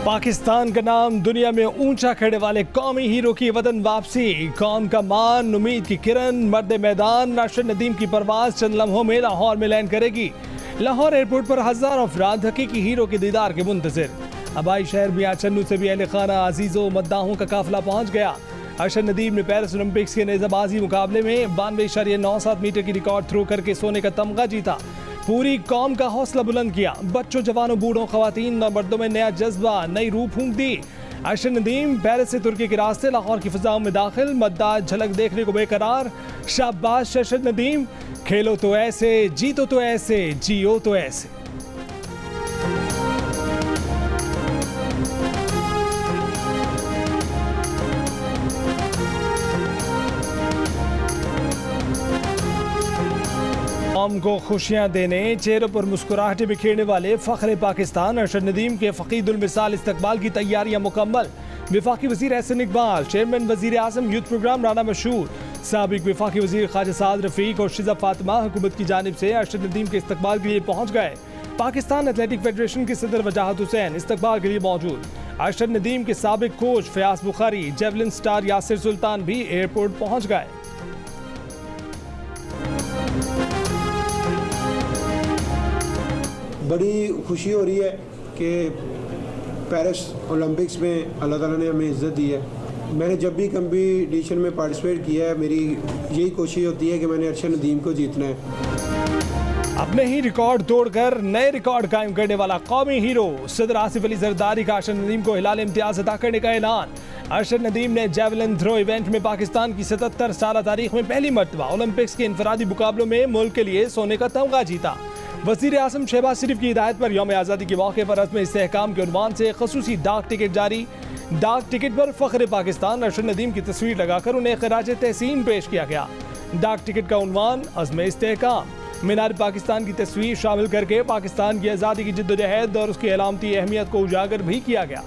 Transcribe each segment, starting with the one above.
पाकिस्तान का नाम दुनिया में ऊंचा करने वाले कौमी हीरो की वतन वापसी, कौम का मान, उम्मीद की किरण, मर्द मैदान अरशद नदीम की परवाज चंद लम्हों में लाहौर में लैंड करेगी। लाहौर एयरपोर्ट पर हजारों अफराद हकीकी हीरो के दीदार के मुंतजिर। हवाई शहर मियां चन्नू से भी अहले खाना अजीजों मद्दाहों का काफिला पहुंच गया। अरशद नदीम ने पेरिस ओलंपिक्स के नेजाबाजी मुकाबले में 92.97 मीटर की रिकॉर्ड थ्रो करके सोने का तमगा जीता। पूरी कौम का हौसला बुलंद किया। बच्चों, जवानों, बूढ़ों, खवातीन और मर्दों में नया जज्बा, नई रूह फूंक दी। अरशद नदीम पेरिस से तुर्की के रास्ते लाहौर की फिजाओं में दाखिल, मद्दाह झलक देखने को बेकरार। शाबाश अरशद नदीम, खेलो तो ऐसे, जीतो तो ऐसे, जियो तो ऐसे। कौम को खुशियां देने, चेहरों पर मुस्कुराहटें बिखेरने वाले फख्र पाकिस्तान अरशद नदीम के फकीदुल मिसाल इस्तकबाल की तैयारियां मुकम्मल। वफाकी वजीर एहसन इकबाल, चेयरमैन वजीर आज़म यूथ प्रोग्राम राना मशहूर, साबिक वफाकी वजीर ख्वाजा साद रफीक और शिजा फातिमा हुकूमत की जानिब से अरशद नदीम के इस्तकबाल के लिए पहुंच गए। पाकिस्तान एथलेटिक फेडरेशन के सदर वजाहत हुसैन इस्तकबाल के लिए मौजूद। अरशद नदीम के साबिक coach Fayaz Bukhari, javelin star Yasir Sultan भी एयरपोर्ट पहुंच गए। बड़ी खुशी हो रही है कि पेरिस ओलंपिक्स में अल्लाह ताला ने हमें इज़्ज़त दी है। मैंने जब भी कंपटीशन में पार्टिसिपेट किया है, मेरी यही कोशिश होती है कि मैंने अरशद नदीम को जीतना है। अपने ही रिकॉर्ड तोड़कर नए रिकॉर्ड कायम करने वाला कौमी हीरो सदर आसिफ अली जरदारी का अरशद नदीम को हिलाल इम्तियाज अता करने का ऐलान। अरशद नदीम ने जेवलिन थ्रो इवेंट में पाकिस्तान की 77 साल तारीख में पहली मरतबा ओलंपिक्स के इनफरादी मुकाबलों में मुल्क के लिए सोने का तमगा जीता। वज़ीर आज़म शहबाज शरीफ की हिदायत पर यौम आज़ादी के मौके पर रस्म इस्तेहकाम के उन्वान से खसूसी डाक टिकट जारी। डाक टिकट पर फ़ख्र पाकिस्तान अरशद नदीम की तस्वीर लगाकर उन्हें खराज तहसीन पेश किया गया। डाक टिकट का उन्वान अज़्म इस्तेहकाम। मीनार पाकिस्तान की तस्वीर शामिल करके पाकिस्तान की आज़ादी की जिद्दोजहद और उसकी अलामती अहमियत को उजागर भी किया गया।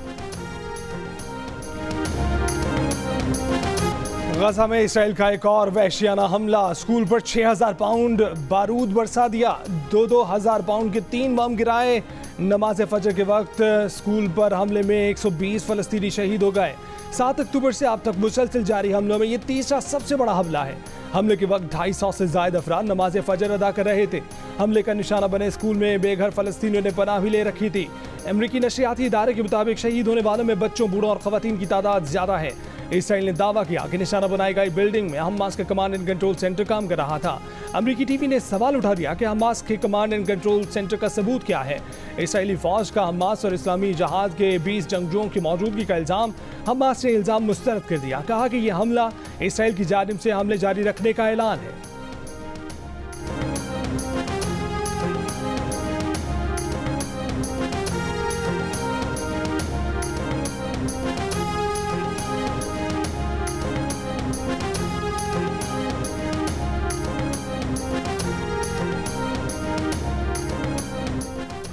गजा में इसराइल का एक और वहशियाना हमला, स्कूल पर 6000 पाउंड बारूद बरसा दिया। 2,000 पाउंड के 3 बम गिराए। नमाज फजर के वक्त स्कूल पर हमले में 120 फलस्तीनी शहीद हो गए। 7 अक्टूबर से अब तक मुसलसल जारी हमलों में ये तीसरा सबसे बड़ा हमला है। हमले के वक्त 250 से ज्यादा अफराद नमाज फजर अदा कर रहे थे। हमले का निशाना बने स्कूल में बेघर फलस्तीनियों ने पनाह भी ले रखी थी। अमरीकी नशरियाती इदारे के मुताबिक शहीद होने वालों में बच्चों, बूढ़ों और खवातीन की तादाद ज्यादा है। इसराइल ने दावा किया कि निशाना बनाई गई बिल्डिंग में हमास का कमांड एंड कंट्रोल सेंटर काम कर रहा था। अमरीकी टीवी ने सवाल उठा दिया कि हमास के कमांड एंड कंट्रोल सेंटर का सबूत क्या है। इसराइली फौज का हमास और इस्लामी जहाज के 20 जंगजुओं की मौजूदगी का इल्जाम, हमास ने इल्जाम मुस्तरद कर दिया। कहा कि यह हमला इसराइल की जानिब से हमले जारी रखने का ऐलान है।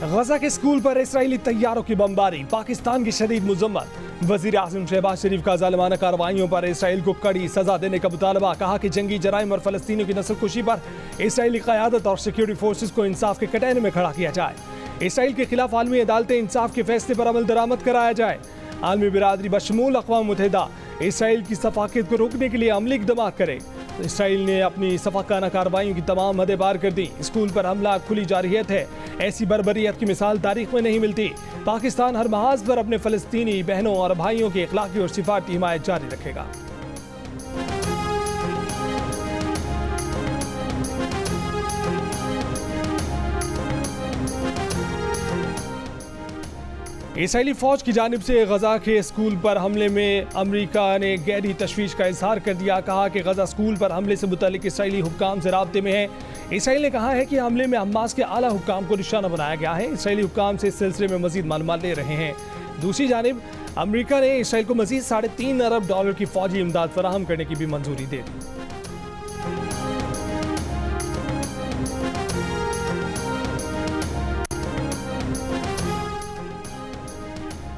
गजा के स्कूल पर इसराइली तैयारों की बमबारी, पाकिस्तान की शदीद मुजम्मत। वजीर आज़म शहबाज शरीफ का ज़ालिमाना कार्रवाइयों पर इसराइल को कड़ी सजा देने का मुतालबा। कहा कि जंगी जराइम और फलस्तीनियों की नस्लकुशी पर इसराइली क़यादत और सिक्योरिटी फोर्सेस को इंसाफ के कटहरे में खड़ा किया जाए। इसराइल के खिलाफ आलमी अदालतें इंसाफ के फैसले पर अमल दरामद कराया जाए। आलमी बिरादरी बशमूल अक़वाम मुत्तहिदा इसराइल की सफाकत को रोकने के लिए अमली इक़दाम करे। इसराइल ने अपनी सफाकाना कार्रवाइयों की तमाम हदें पार कर दी। स्कूल पर हमला खुली जारहियत है। ऐसी बर्बरियत की मिसाल तारीख में नहीं मिलती। पाकिस्तान हर महाज पर अपने फलस्तीनी बहनों और भाइयों की अखलाकी और सिफारती हिमायत जारी रखेगा। इसराइली फौज की जानिब से गजा के स्कूल पर हमले में अमरीका ने गहरी तशवीश का इजहार कर दिया। कहा कि गजा स्कूल पर हमले से मुतालिक इसराइली हुक्काम से राब्ते में है। इसराइल ने कहा है कि हमले में हमास के आला हुक्काम को निशाना बनाया गया है। इसराइली हुक्काम से इस सिलसिले में मजीद मालूमात ले रहे हैं। दूसरी जानिब अमरीका ने इसराइल को मजीद $3.5 अरब की फौजी इमदाद फराहम करने की भी मंजूरी दे दी।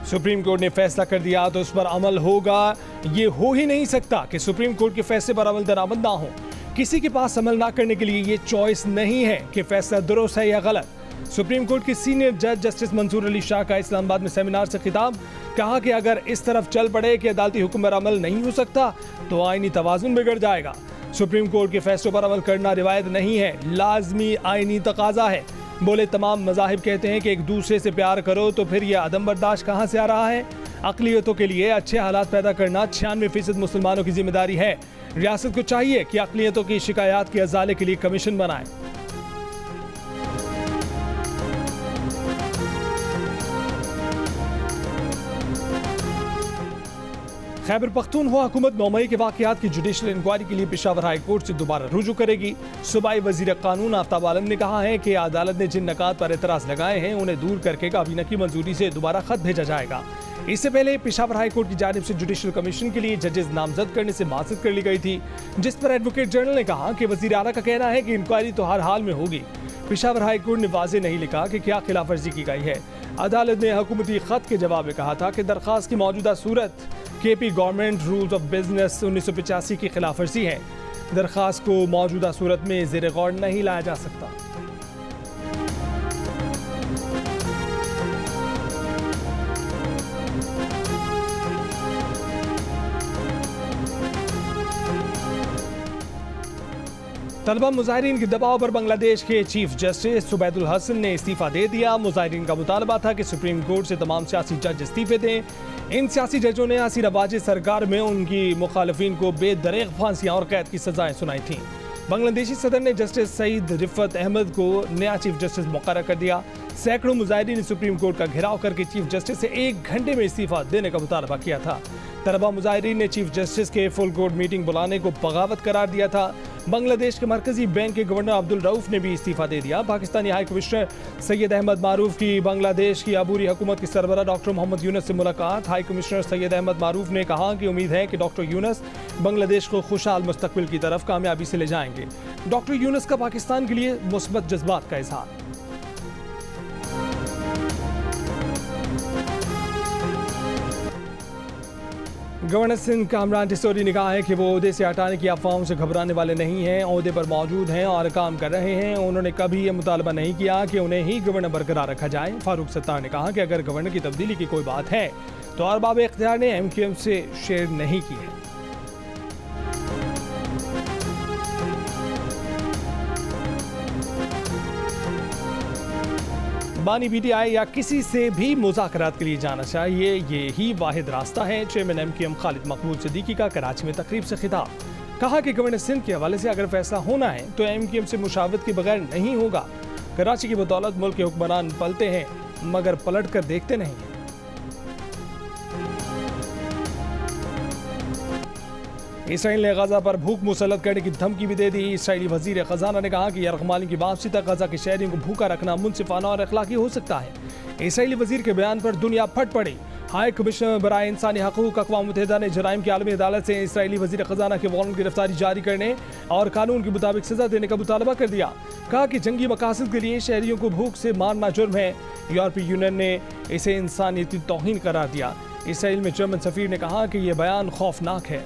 सुप्रीम कोर्ट ने फैसला कर दिया तो उस पर अमल होगा। ये हो ही नहीं सकता कि सुप्रीम कोर्ट के फैसले पर अमल दरामद ना हो। किसी के पास अमल ना करने के लिए ये चॉइस नहीं है कि फैसला दुरुस्त है या गलत। सुप्रीम कोर्ट के सीनियर जज जस्टिस मंसूर अली शाह का इस्लामाबाद में सेमिनार से खिताब, कहा कि अगर इस तरफ चल पड़े कि अदालती हुक्म पर अमल नहीं हो सकता तो आईनी तवाजुन बिगड़ जाएगा। सुप्रीम कोर्ट के फैसलों पर अमल करना रिवायत नहीं है, लाजमी आईनी तकाजा है। बोले तमाम मज़ाहिब कहते हैं कि एक दूसरे से प्यार करो, तो फिर यह अदम बर्दाश्त कहाँ से आ रहा है। अक़लियतों के लिए अच्छे हालात पैदा करना 96% मुसलमानों की जिम्मेदारी है। रियासत को चाहिए कि अक़लियतों की शिकायत के अजाले के लिए कमीशन बनाए। खैबर पख्तूनख्वा हुकूमत 9 मई के वाक़यात की जुडिशल इंक्वायरी के लिए पेशावर हाई कोर्ट से दोबारा रुजू करेगी। सूबाई वजीर कानून आफ्ताब आलम ने कहा है कि अदालत ने जिन नकात पर एतराज़ लगाए हैं उन्हें दूर करके काबीना की मंजूरी से दोबारा खत भेजा जाएगा। इससे पहले पेशावर हाई कोर्ट की जानिब से जुडिशल कमीशन के लिए जजेस नामजद करने से माज़रत कर ली गई थी, जिस पर एडवोकेट जनरल ने कहा कि वज़ीर आला का कहना है कि इंक्वायरी तो हर हाल में होगी। पेशावर हाई कोर्ट ने वाज़ेह नहीं लिखा कि क्या खिलाफ वर्जी की गई है। अदालत ने हुकूमती खत के जवाब में कहा था कि दरख्वास्त की मौजूदा सूरत KP government rules of business 1985 की खिलाफ वर्जी है। दरख्वास्त को मौजूदा सूरत में ज़ेर गौर नहीं लाया जा सकता। तलबा मुजाहिरीन के दबाव पर बांग्लादेश के चीफ जस्टिस सुबैदुल हसन ने इस्तीफा दे दिया। मुजाहिरीन का मुतालबा था कि सुप्रीम कोर्ट से तमाम सियासी जज इस्तीफे दें। इन सियासी जजों ने हसीना वाजिद सरकार में उनकी मुखालफिन को बेदरेग फांसियां और कैद की सजाएं सुनाई थीं। बांग्लादेशी सदर ने जस्टिस सईद रिफत अहमद को नया चीफ जस्टिस मुकर्रर कर दिया। सैकड़ों मुजाहिरीन ने सुप्रीम कोर्ट का घेराव करके चीफ जस्टिस से 1 घंटे में इस्तीफा देने का मुतालबा किया था। तलबा मुजाहिरीन ने चीफ जस्टिस के फुल कोर्ट मीटिंग बुलाने को बगावत करार दिया था। बांग्लादेश के मरकजी बैंक के गवर्नर अब्दुल रऊफ ने भी इस्तीफा दे दिया। पाकिस्तानी हाई कमिश्नर सैयद अहमद मारूफ की बांग्लादेश की अबूरी हुकूमत के सरबराह डॉक्टर मोहम्मद यूनुस से मुलाकात। हाई कमिश्नर सैयद अहमद मारूफ ने कहा कि उम्मीद है कि डॉक्टर यूनुस बांग्लादेश को खुशहाल मुस्तकबिल की तरफ कामयाबी से ले जाएंगे। डॉक्टर यूनुस का पाकिस्तान के लिए मुस्बत जज्बात का इजहार। गवर्नर सिंध कामरान टिसोरी ने कहा है कि वो ओहदे से हटाने की अफवाहों से घबराने वाले नहीं हैं, ओहदे पर मौजूद हैं और काम कर रहे हैं। उन्होंने कभी ये मुतालबा नहीं किया कि उन्हें ही गवर्नर बरकरार रखा जाए। फारूक सत्तार ने कहा कि अगर गवर्नर की तब्दीली की कोई बात है तो अरबाब इख्तियार ने MQM से शेयर नहीं की है। बानी PTI या किसी से भी मुज़ाकरात के लिए जाना चाहिए, ये ही वाहिद रास्ता है। चेयरमैन MQM खालिद मकबूल सिद्दीकी का कराची में तकरीब से खिताब, कहा कि गवर्नर सिंध के हवाले से अगर फैसला होना है तो MQM से मुशावरत के बगैर नहीं होगा। कराची की बदौलत मुल्क के हुक्मरान पलते हैं मगर पलट कर देखते नहीं हैं। इसराइल ने गजा पर भूख मुसल्लत करने की धमकी भी दे दी। इसराइली वजीर खजाना ने कहा कि यरगमाली की वापसी तक गजा के शहरियों को भूखा रखना मुनसिफाना और अखलाकी हो सकता है। इसराइली वजीर के बयान पर दुनिया फट पड़ी। हाई कमिश्नर बराए इंसानी हकूक अक़वाम मुत्तहिदा ने जराइम की आलमी अदालत से इसराइली वजीर खजाना के वारंट गिरफ्तारी जारी करने और कानून के मुताबिक सजा देने का मुतालबा कर दिया। कहा कि जंगी मकासद के लिए शहरियों को भूख से मारना जुर्म है। यूरोपीय यूनियन ने इसे इंसानियती तौहीन करार दिया। इसराइल में जर्मन सफीर ने कहा कि यह बयान खौफनाक है।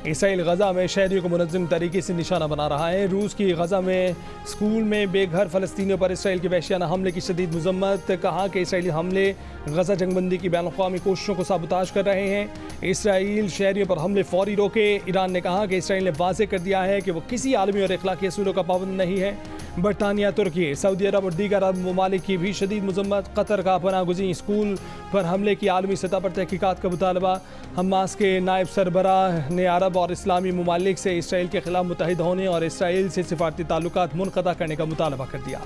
इसराइल गजा में शहरियों को मुनज़्ज़म तरीके से निशाना बना रहा है। रूस की गजा में स्कूल में बेघर फ़लस्तीनियों पर इसराइल के वहशियाना हमले की शदीद मज़म्मत। कहा कि इसराइली हमले गजा जंगबंदी की बैनुल-अक़वामी कोशिशों को साबुताज कर रहे हैं। इसराइल शहरियों पर हमले फौरी रोके। ईरान ने कहा कि इसराइल ने वाज़े कर दिया है कि वो किसी आलमी और इखलाकी असूलों का पाबंद नहीं है। बरतानिया, तुर्की, सऊदी अरब और दीगर अरब ममालिक की भी शदीद मज़म्मत। कतर का पनाहगुज़ीर स्कूल पर हमले की आलमी सतह पर तहकीकात का मुतालबा। हमास के नायब सरबराह ने अरब और इस्लामी ममालिक से इसराइल के खिलाफ मुत्तहिद होने और इसराइल से सिफारती ताल्लुकात मुनक़ता करने का मुतालबा कर दिया।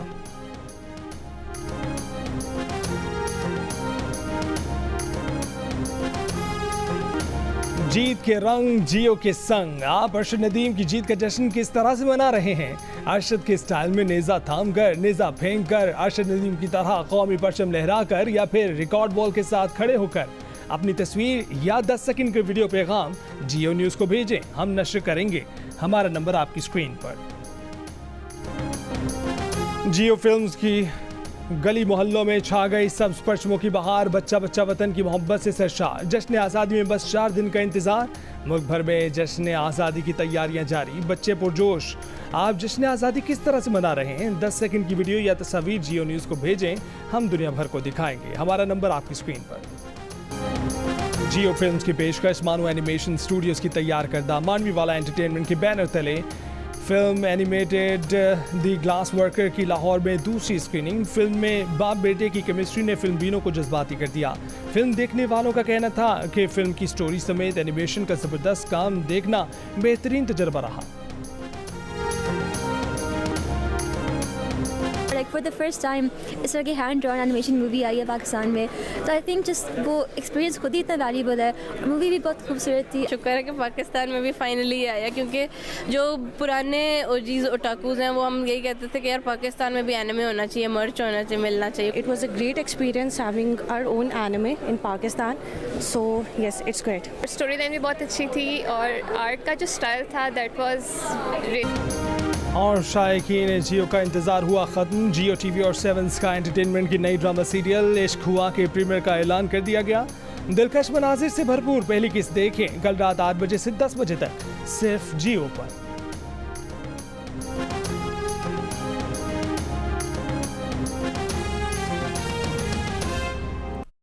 जीत के रंग जियो के संग। आप अरशद नदीम की जीत का जश्न किस तरह से मना रहे हैं? अरशद के स्टाइल में नेज़ा थाम कर, नेज़ा फेंक कर, अरशद नदीम की तरह कौमी परचम लहरा कर, या फिर रिकॉर्ड बॉल के साथ खड़े होकर अपनी तस्वीर या 10 सेकंड के वीडियो पैगाम जियो न्यूज़ को भेजें। हम नश्र करेंगे। हमारा नंबर आपकी स्क्रीन पर। जियो फिल्म्स की गली मोहल्लों में छा गई सब्ज परचमों की बहार, बच्चा बच्चा वतन की मोहब्बत से सरशार। जश्न आज़ादी में बस 4 दिन का इंतजार, मुल्क भर में जश्न आज़ादी की तैयारियां जारी, बच्चे पुरजोश। आप जश्न आज़ादी किस तरह से मना रहे हैं? 10 सेकंड की वीडियो या तस्वीर जियो न्यूज़ को भेजें, हम दुनिया भर को दिखाएंगे। हमारा नंबर आपकी स्क्रीन पर। जियो फिल्म्स की पेशकश मानो एनिमेशन स्टूडियोज की तैयार करदा मानवी वाला एंटरटेनमेंट के बैनर तले film animated the glass worker की लाहौर में दूसरी स्क्रीनिंग। फिल्म में बाप बेटे की केमिस्ट्री ने फिल्म बीनों को जज्बाती कर दिया। फिल्म देखने वालों का कहना था कि फिल्म की स्टोरी समेत एनिमेशन का ज़बरदस्त काम देखना बेहतरीन तजर्बा रहा। फॉर द फर्स्ट टाइम इस तरह की हैंड ड्रॉन एनिमेशन मूवी आई है पाकिस्तान में, तो आई थिंक जस्ट वो एक्सपीरियंस खुद ही इतना वैल्यूबल है। मूवी भी बहुत खूबसूरत थी। शुक्र है कि पाकिस्तान में भी फाइनली आया, क्योंकि जो पुराने ओजीज ओटाकूज हैं वो हम यही कहते थे कि यार पाकिस्तान में भी एनिमे होना चाहिए, मर्च होना चाहिए, मिलना चाहिए। It was a great experience having our own anime in Pakistan, so yes, it's great. Story line भी बहुत अच्छी थी और आर्ट का जो स्टाइल था दैट वाज ग्रेट। और शायकीन जियो का इंतज़ार हुआ ख़त्म। जियो टीवी और 7 स्काई एंटरटेनमेंट की नई ड्रामा सीरियल इश्क हुआ के प्रीमियर का ऐलान कर दिया गया। दिलकश मनाजिर से भरपूर पहली किस्त देखें कल रात 8 बजे से 10 बजे तक सिर्फ जियो पर।